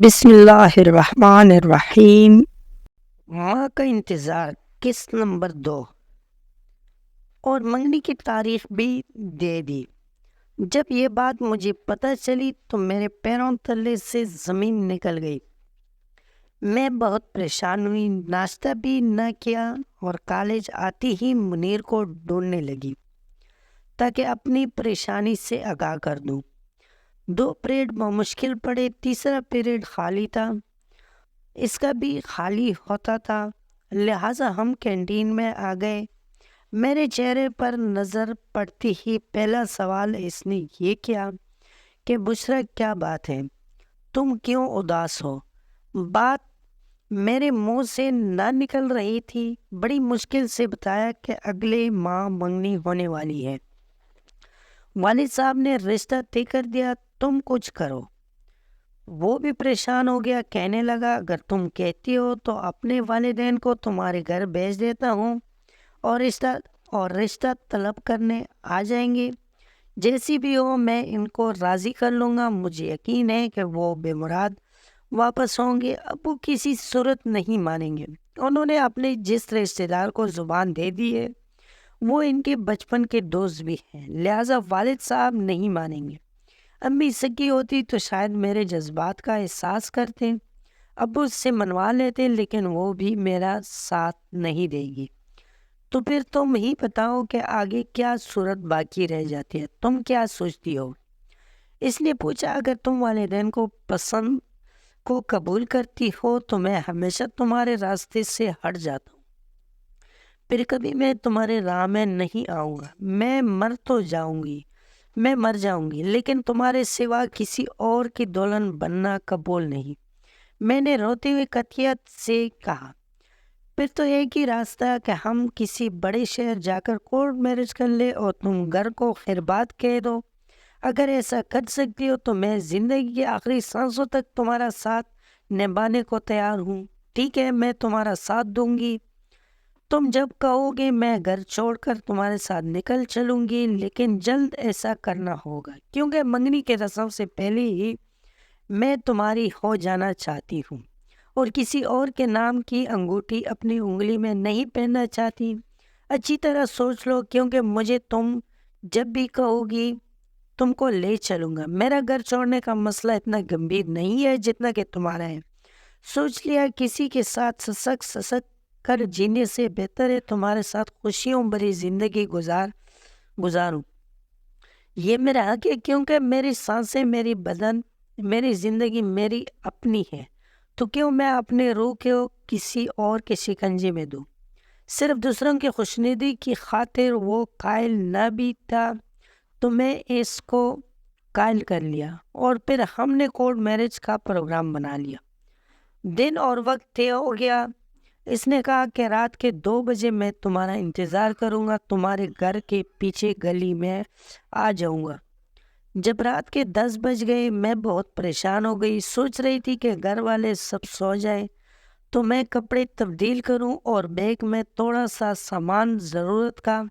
بسم اللہ الرحمن الرحیم۔ ماں کا انتظار قسط نمبر 2 اور منگنی کی تاریخ بھی دے دی۔ جب یہ بات مجھے پتہ چلی تو میرے پیروں تلے سے زمین نکل گئی۔ میں بہت پریشان ہوئی، ناشتہ بھی نہ کیا اور کالج آتی ہی منیر کو ڈھونڈنے لگی تاکہ اپنی پریشانی سے آگاہ کر دوں۔ 2 پیریڈ بمشکل پڑے، تیسرا پیریڈ خالی تھا، اس کا بھی خالی ہوتا تھا، لہٰذا ہم کینٹین میں آ گئے۔ میرے چہرے پر نظر پڑتی ہی پہلا سوال اس نے یہ کیا کہ بشریٰ کیا بات ہے، تم کیوں اداس ہو؟ بات میرے منہ سے نہ نکل رہی تھی۔ بڑی مشکل سے بتایا کہ اگلے ماہ منگنی ہونے والی ہے، والد صاحب نے رشتہ طے کر دیا، تم کچھ کرو۔ وہ بھی پریشان ہو گیا، کہنے لگا اگر تم کہتی ہو تو اپنے والدین کو تمہارے گھر بھیج دیتا ہوں اور رشتہ طلب کرنے آ جائیں گے، جیسی بھی ہو میں ان کو راضی کر لوں گا۔ مجھے یقین ہے کہ وہ بے مراد واپس ہوں گے۔ ابو کسی صورت نہیں مانیں گے، انہوں نے اپنے جس رشتہ دار کو زبان دے دی ہے وہ ان کے بچپن کے دوست بھی ہیں، لہٰذا والد صاحب نہیں مانیں گے۔ امی سکی ہوتی تو شاید میرے جذبات کا احساس کرتے، ابو اس سے منوا لیتے، لیکن وہ بھی میرا ساتھ نہیں دے گی۔ تو پھر تم ہی بتاؤ کہ آگے کیا صورت باقی رہ جاتی ہے، تم کیا سوچتی ہو؟ اس نے پوچھا اگر تم والدین کو پسند کو قبول کرتی ہو تو میں ہمیشہ تمہارے راستے سے ہٹ جاتا ہوں، پھر کبھی میں تمہارے راہ میں نہیں آؤں گا۔ میں مر جاؤں گی لیکن تمہارے سوا کسی اور کی دلہن بننا قبول نہیں۔ میں نے روتے ہوئے قطعیت سے کہا پھر تو ایک ہی راستہ ہے کہ ہم کسی بڑے شہر جا کر کورٹ میرج کر لیں اور تم گھر کو خیرباد کہہ دو۔ اگر ایسا کر سکتی ہو تو میں زندگی کی آخری سانسوں تک تمہارا ساتھ نبھانے کو تیار ہوں۔ ٹھیک ہے، میں تمہارا ساتھ دوں گی، تم جب کہو گے میں گھر چھوڑ کر تمہارے ساتھ نکل چلوں گی، لیکن جلد ایسا کرنا ہوگا کیونکہ منگنی کے رسم سے پہلے ہی میں تمہاری ہو جانا چاہتی ہوں اور کسی اور کے نام کی انگوٹھی اپنی انگلی میں نہیں پہننا چاہتی۔ اچھی طرح سوچ لو کیونکہ مجھے تم جب بھی کہو گی تم کو لے چلوں گا۔ میرا گھر چھوڑنے کا مسئلہ اتنا گمبھیر نہیں ہے جتنا کہ تمہارا ہے۔ سوچ لیا کسی کے ساتھ سسک کر جینے سے بہتر ہے تمہارے ساتھ خوشیوں بھری زندگی گزاروں۔ یہ میرا حق ہے کیونکہ میری سانسیں، میری بدن، میری زندگی میری اپنی ہے، تو کیوں میں اپنے روح کو کسی اور کے شکنجے میں دوں؟ صرف دوسروں کی خوشنودی کی خاطر وہ قائل نہ بھی تھا تو میں اس کو قائل کر لیا اور پھر ہم نے کورٹ میرج کا پروگرام بنا لیا۔ دن اور وقت طے ہو گیا۔ اس نے کہا کہ رات کے 2 بجے میں تمہارا انتظار کروں گا، تمہارے گھر کے پیچھے گلی میں آ جاؤں گا۔ جب رات کے 10 بج گئے میں بہت پریشان ہو گئی، سوچ رہی تھی کہ گھر والے سب سو جائیں تو میں کپڑے تبدیل کروں اور بیگ میں تھوڑا سا سامان ضرورت کا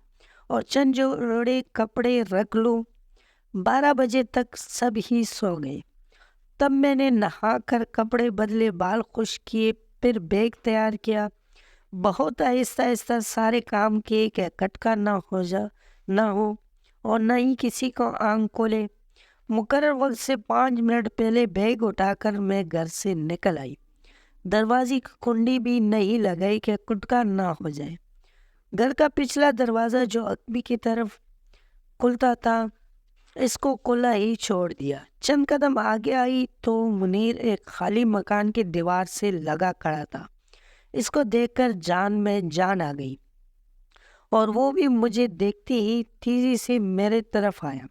اور چند جوڑے کپڑے رکھ لوں۔ 12 بجے تک سب ہی سو گئے، تب میں نے نہا کر کپڑے بدلے، بال خشک کیے، پھر بیگ تیار کیا، بہت آہستہ آہستہ سارے کام کیے کہ کھٹکا نہ ہو اور نہ ہی کسی کو آنکھ کھولے۔ مقرر وقت سے 5 منٹ پہلے بیگ اٹھا کر میں گھر سے نکل آئی، دروازے کی کنڈی بھی نہیں لگائی کہ کھٹکا نہ ہو جائے۔ گھر کا پچھلا دروازہ جو عقب کی طرف کھلتا تھا اس کو کھلا ہی چھوڑ دیا۔ چند قدم آگے آئی تو منیر ایک خالی مکان کی دیوار سے لگا کھڑا تھا۔ اس کو دیکھ کر جان میں جان آ گئی اور وہ بھی مجھے دیکھتے ہی تیزی سے میرے طرف آیا،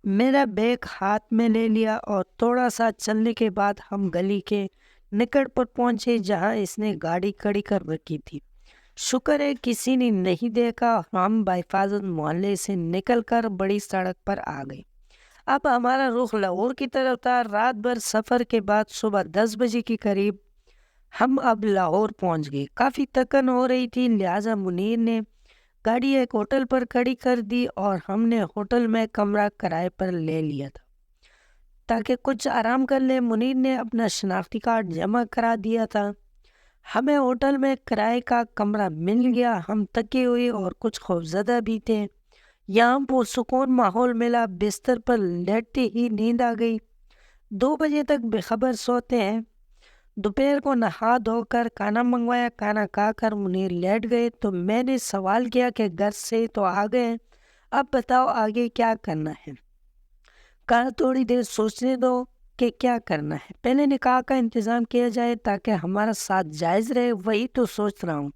میرا بیگ ہاتھ میں لے لیا اور تھوڑا سا چلنے کے بعد ہم گلی کے نکٹ پر پہنچے جہاں اس نے گاڑی کھڑی کر رکھی تھی۔ شکر ہے کسی نے نہیں دیکھا، ہم بحفاظت محلے سے نکل کر بڑی سڑک پر آ گئے۔ اب ہمارا رخ لاہور کی طرف تھا۔ رات بھر سفر کے بعد صبح 10 بجے کے قریب ہم اب لاہور پہنچ گئے۔ کافی تھکن ہو رہی تھی، لہٰذا منیر نے گاڑی ایک ہوٹل پر کھڑی کر دی اور ہم نے ہوٹل میں کمرہ کرائے پر لے لیا تھا۔ تاکہ کچھ آرام کر لے۔ منیر نے اپنا شناختی کارڈ جمع کرا دیا تھا۔ ہمیں ہوٹل میں کرائے کا کمرہ مل گیا۔ ہم تھکے ہوئے اور کچھ خوفزدہ بھی تھے۔ یہاں پرسکون ماحول ملا۔ بستر پر لیٹتے ہی نیند آ گئی۔ 2 بجے تک بے خبر سوتے ہیں۔ دوپہر کو نہا دھو کر کھانا منگوایا۔ کھانا کھا کر منیر لیٹ گئے تو میں نے سوال کیا کہ گھر سے تو آ گئے، اب بتاؤ آگے کیا کرنا ہے؟ کہا تھوڑی دیر سوچنے دو کہ کیا کرنا ہے۔ پہلے نکاح کا انتظام کیا جائے تاکہ ہمارا ساتھ جائز رہے، وہی تو سوچ رہا ہوں۔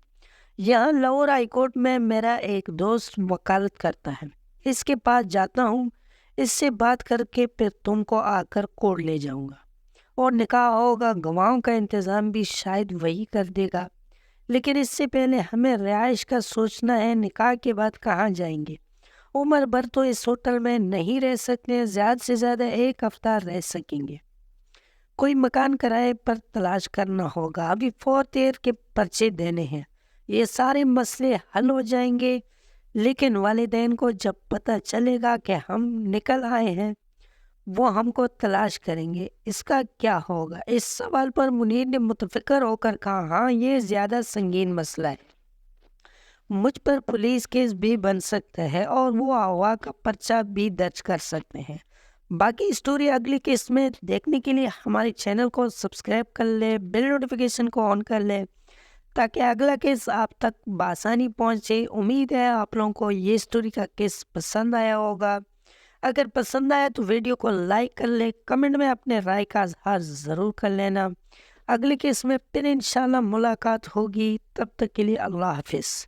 یہاں لاہور ہائی کورٹ میں میرا ایک دوست وکالت کرتا ہے، اس کے پاس جاتا ہوں، اس سے بات کر کے پھر تم کو آ کر کورٹ لے جاؤں گا اور نکاح ہوگا۔ گواہوں کا انتظام بھی شاید وہی کر دے گا، لیکن اس سے پہلے ہمیں رہائش کا سوچنا ہے۔ نکاح کے بعد کہاں جائیں گے؟ عمر بھر تو اس ہوٹل میں نہیں رہ سکتے، زیادہ سے زیادہ 1 ہفتہ رہ سکیں گے۔ کوئی مکان کرائے پر تلاش کرنا ہوگا۔ ابھی فوتیر کے پرچے دینے ہیں، یہ سارے مسئلے حل ہو جائیں گے، لیکن والدین کو جب پتہ چلے گا کہ ہم نکل آئے ہیں وہ ہم کو تلاش کریں گے، اس کا کیا ہوگا؟ اس سوال پر منیر نے متفکر ہو کر کہا، ہاں یہ زیادہ سنگین مسئلہ ہے، مجھ پر پولیس کیس بھی بن سکتا ہے اور وہ اغوا کا پرچہ بھی درج کر سکتے ہیں۔ باقی اسٹوری اگلی قسط میں دیکھنے کے لیے ہمارے چینل کو سبسکرائب کر لیں، بیل نوٹیفیکیشن کو آن کر لیں تاکہ اگلا کیس آپ تک بآسانی پہنچے۔ امید ہے آپ لوگوں کو یہ اسٹوری کا کیس پسند آیا ہوگا۔ اگر پسند آیا تو ویڈیو کو لائک کر لیں، کمنٹ میں اپنے رائے کا اظہار ضرور کر لینا۔ اگلی کیس میں پھر انشاءاللہ ملاقات ہوگی، تب تک کے لیے اللہ حافظ۔